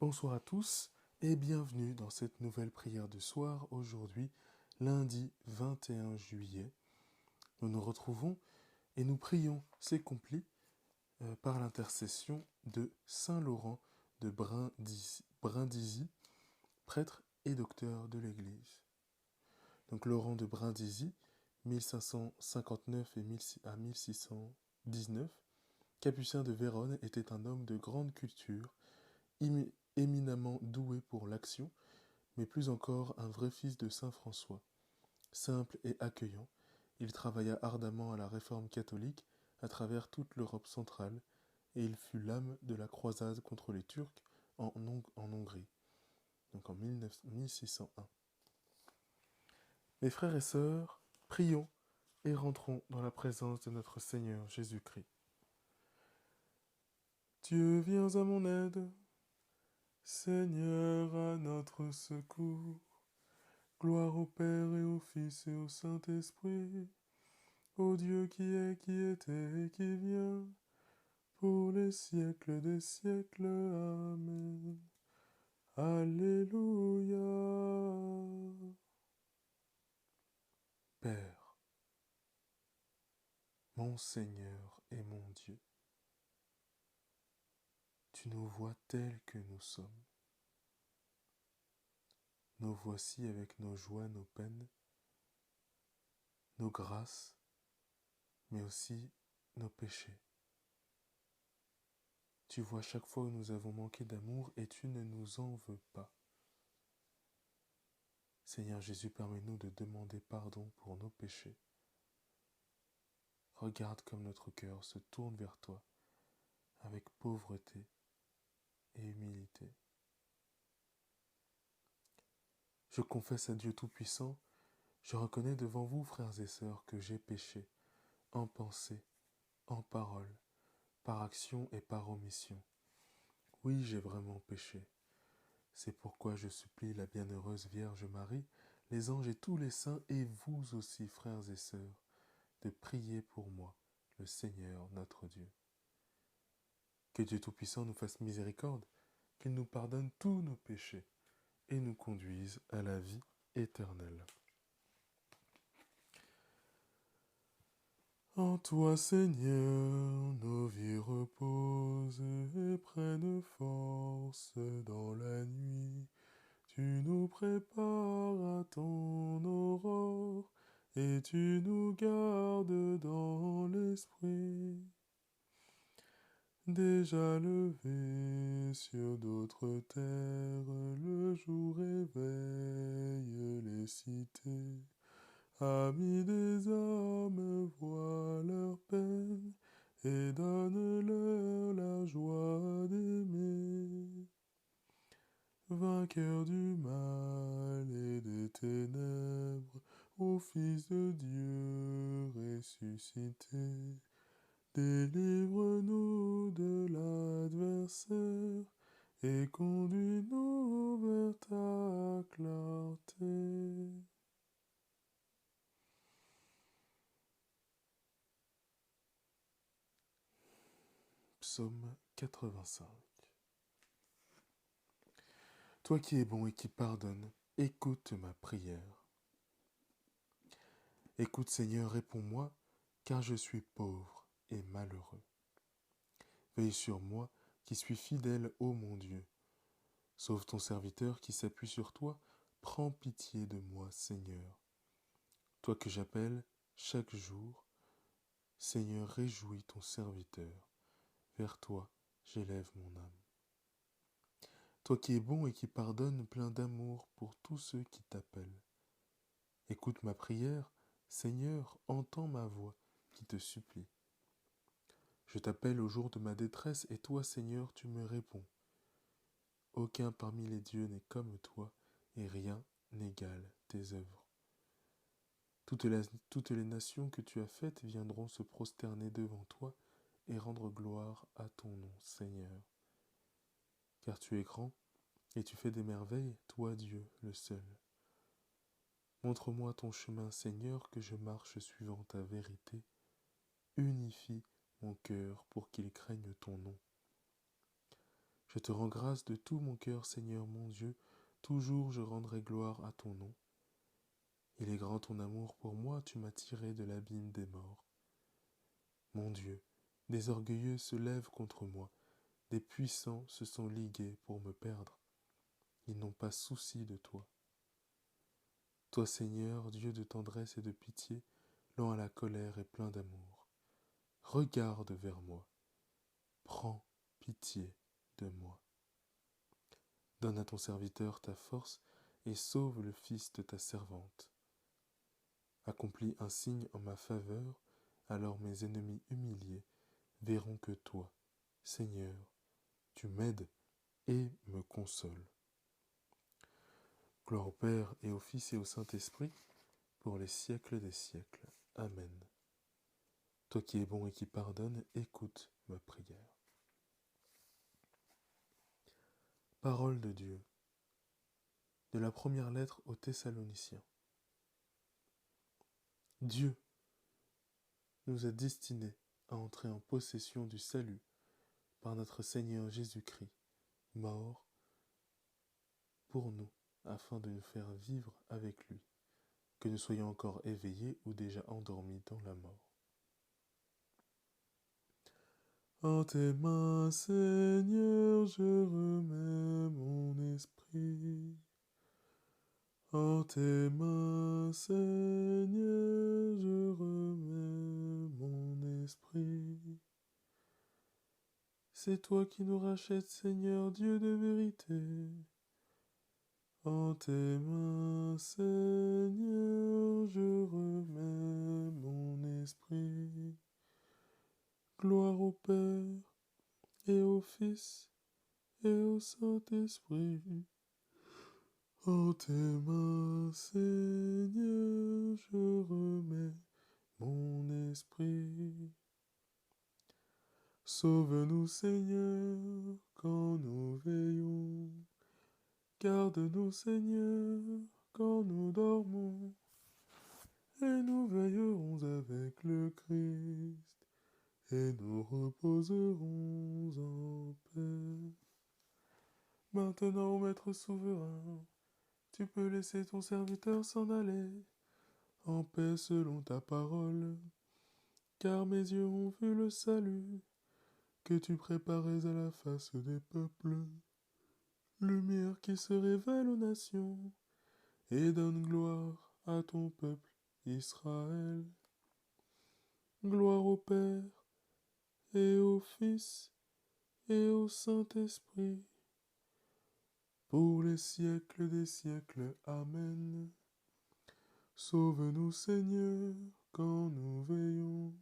Bonsoir à tous et bienvenue dans cette nouvelle prière du soir. Aujourd'hui, lundi 21 juillet, nous nous retrouvons et nous prions s'accomplit par l'intercession de Saint Laurent de Brindisi, prêtre et docteur de l'Église. Donc Laurent de Brindisi, 1559 à 1619, capucin de Vérone, était un homme de grande culture, éminemment doué pour l'action, mais plus encore un vrai fils de saint François. Simple et accueillant, il travailla ardemment à la réforme catholique à travers toute l'Europe centrale, et il fut l'âme de la croisade contre les Turcs en Hongrie, donc en 1601. Mes frères et sœurs, prions et rentrons dans la présence de notre Seigneur Jésus-Christ. Dieu, viens à mon aide, Seigneur, à notre secours. Gloire au Père et au Fils et au Saint-Esprit, au Dieu qui est, qui était et qui vient, pour les siècles des siècles. Amen. Alléluia. Père, mon Seigneur et mon Dieu, tu nous vois tels que nous sommes. Nous voici avec nos joies, nos peines, nos grâces, mais aussi nos péchés. Tu vois chaque fois où nous avons manqué d'amour et tu ne nous en veux pas. Seigneur Jésus, permets-nous de demander pardon pour nos péchés. Regarde comme notre cœur se tourne vers toi avec pauvreté et humilité. Je confesse à Dieu Tout-Puissant, je reconnais devant vous, frères et sœurs, que j'ai péché, en pensée, en parole, par action et par omission. Oui, j'ai vraiment péché. C'est pourquoi je supplie la bienheureuse Vierge Marie, les anges et tous les saints, et vous aussi, frères et sœurs, de prier pour moi, le Seigneur notre Dieu. Que Dieu Tout-Puissant nous fasse miséricorde, qu'il nous pardonne tous nos péchés et nous conduise à la vie éternelle. En toi, Seigneur, nos vies reposent et prennent force dans la nuit. Tu nous prépares à ton aurore et tu nous gardes dans l'esprit. Déjà levé sur d'autres terres, le jour éveille les cités. Amis des hommes, vois leur peine et donne-leur la joie d'aimer. Vainqueur du mal et des ténèbres, ô Fils de Dieu ressuscité, délivre-nous de l'adversaire et conduis-nous vers ta clarté. Psaume 85. Toi qui es bon et qui pardonnes, écoute ma prière. Écoute Seigneur, réponds-moi, car je suis pauvre et malheureux. Veille sur moi, qui suis fidèle, ô mon Dieu. Sauve ton serviteur qui s'appuie sur toi, prends pitié de moi, Seigneur. Toi que j'appelle chaque jour, Seigneur, réjouis ton serviteur. Vers toi, j'élève mon âme. Toi qui es bon et qui pardonnes, plein d'amour pour tous ceux qui t'appellent. Écoute ma prière, Seigneur, entends ma voix qui te supplie. Je t'appelle au jour de ma détresse et toi, Seigneur, tu me réponds. Aucun parmi les dieux n'est comme toi et rien n'égale tes œuvres. Toutes les nations que tu as faites viendront se prosterner devant toi et rendre gloire à ton nom, Seigneur. Car tu es grand et tu fais des merveilles, toi Dieu le seul. Montre-moi ton chemin, Seigneur, que je marche suivant ta vérité. Unifie mon cœur pour qu'il craigne ton nom. Je te rends grâce de tout mon cœur, Seigneur mon Dieu, toujours je rendrai gloire à ton nom. Il est grand ton amour pour moi, tu m'as tiré de l'abîme des morts. Mon Dieu, des orgueilleux se lèvent contre moi, des puissants se sont ligués pour me perdre. Ils n'ont pas souci de toi. Toi, Seigneur, Dieu de tendresse et de pitié, lent à la colère et plein d'amour, regarde vers moi, prends pitié de moi. Donne à ton serviteur ta force et sauve le fils de ta servante. Accomplis un signe en ma faveur, alors mes ennemis humiliés verront que toi, Seigneur, tu m'aides et me consoles. Gloire au Père et au Fils et au Saint-Esprit, pour les siècles des siècles. Amen. Toi qui es bon et qui pardonnes, écoute ma prière. Parole de Dieu, de la première lettre aux Thessaloniciens. Dieu nous a destinés à entrer en possession du salut par notre Seigneur Jésus-Christ, mort pour nous, afin de nous faire vivre avec lui, que nous soyons encore éveillés ou déjà endormis dans la mort. En tes mains, Seigneur, je remets mon esprit. En tes mains, Seigneur, je remets mon esprit. C'est toi qui nous rachètes, Seigneur, Dieu de vérité. En tes mains, Seigneur, je remets mon esprit. Gloire au Père, et au Fils, et au Saint-Esprit. En tes mains, Seigneur, je remets mon esprit. Sauve-nous, Seigneur, quand nous veillons. Garde-nous, Seigneur, quand nous dormons. Et nous veillerons avec le Christ, et nous reposerons en paix. Maintenant, Maître souverain, tu peux laisser ton serviteur s'en aller, en paix selon ta parole, car mes yeux ont vu le salut que tu préparais à la face des peuples, lumière qui se révèle aux nations, et donne gloire à ton peuple Israël. Gloire au Père, et au Fils, et au Saint-Esprit, pour les siècles des siècles. Amen. Sauve-nous, Seigneur, quand nous veillons.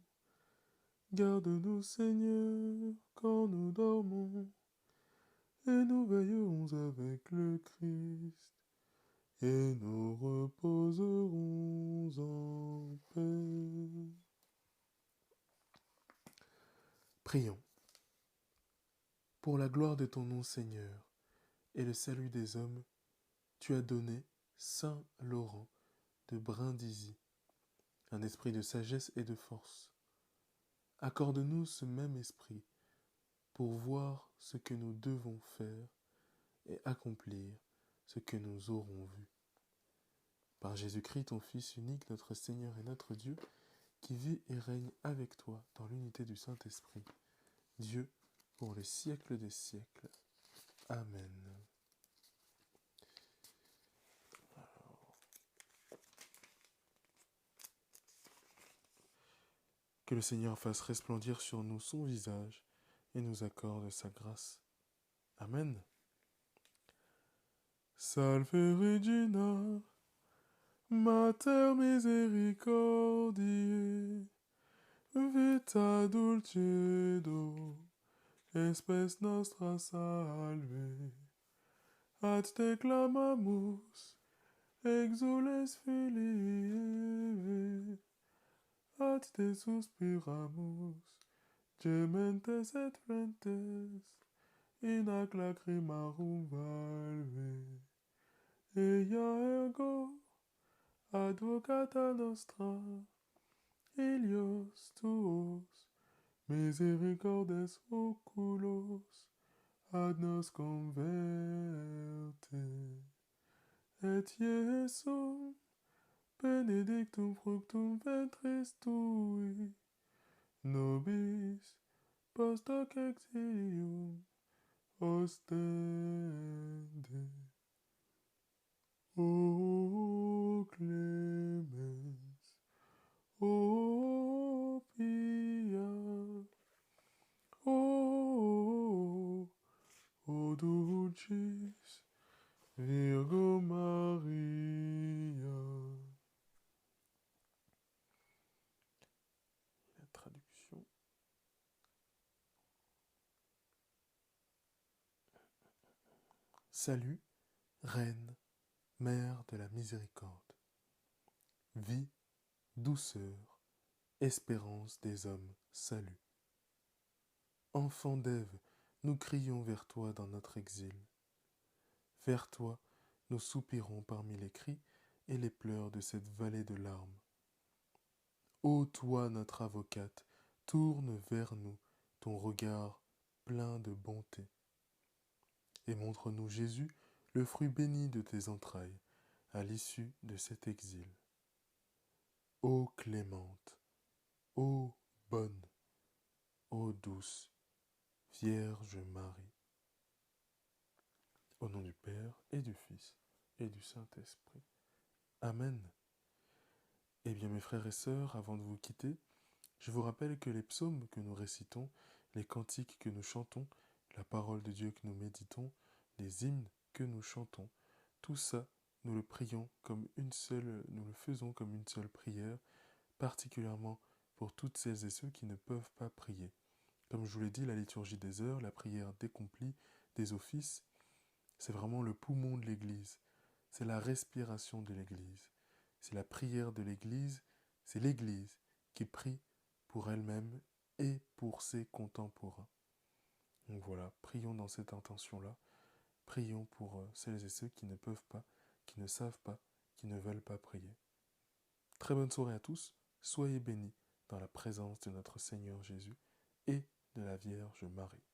Garde-nous, Seigneur, quand nous dormons. Et nous veillerons avec le Christ, et nous reposerons en paix. Prions. Pour la gloire de ton nom, Seigneur, et le salut des hommes, tu as donné Saint Laurent de Brindisi un esprit de sagesse et de force. Accorde-nous ce même esprit pour voir ce que nous devons faire et accomplir ce que nous aurons vu. Par Jésus-Christ, ton Fils unique, notre Seigneur et notre Dieu, qui vit et règne avec toi dans l'unité du Saint-Esprit, Dieu pour les siècles des siècles. Amen. Que le Seigneur fasse resplendir sur nous son visage et nous accorde sa grâce. Amen. Salve Regina, Mater misericordiae, vita dulcedo, espes nostra salve. Ad te clamamus, exules filii Eve, ad te suspiramus, gementes et flentes, in ac lacrimarum valve. Eia ergo, advocata nostra, Ilios tuos, misericordes oculos, ad nos converte, et Iesum benedictum fructum ventris tui, nobis post hoc exilium ostende. O clemens, o pia, o dulcis Virgo Maria. La traduction. Salut, Reine, Mère de la Miséricorde. Vie, douceur, espérance des hommes, salut. Enfant d'Ève, nous crions vers toi dans notre exil. Vers toi, nous soupirons parmi les cris et les pleurs de cette vallée de larmes. Ô toi, notre avocate, tourne vers nous ton regard plein de bonté. Et montre-nous, Jésus, le fruit béni de tes entrailles, à l'issue de cet exil. Ô clémente, ô bonne, ô douce, Vierge Marie. Au nom du Père et du Fils et du Saint-Esprit. Amen. Eh bien mes frères et sœurs, avant de vous quitter, je vous rappelle que les psaumes que nous récitons, les cantiques que nous chantons, la parole de Dieu que nous méditons, les hymnes que nous chantons, tout ça, nous le prions comme une seule, nous le faisons comme une seule prière, particulièrement pour toutes celles et ceux qui ne peuvent pas prier. Comme je vous l'ai dit, la liturgie des heures, la prière décomplie, des offices, c'est vraiment le poumon de l'Église. C'est la respiration de l'Église. C'est la prière de l'Église. C'est l'Église qui prie pour elle-même et pour ses contemporains. Donc voilà, prions dans cette intention-là. Prions pour celles et ceux qui ne peuvent pas, qui ne savent pas, qui ne veulent pas prier. Très bonne soirée à tous. Soyez bénis dans la présence de notre Seigneur Jésus et de la Vierge Marie.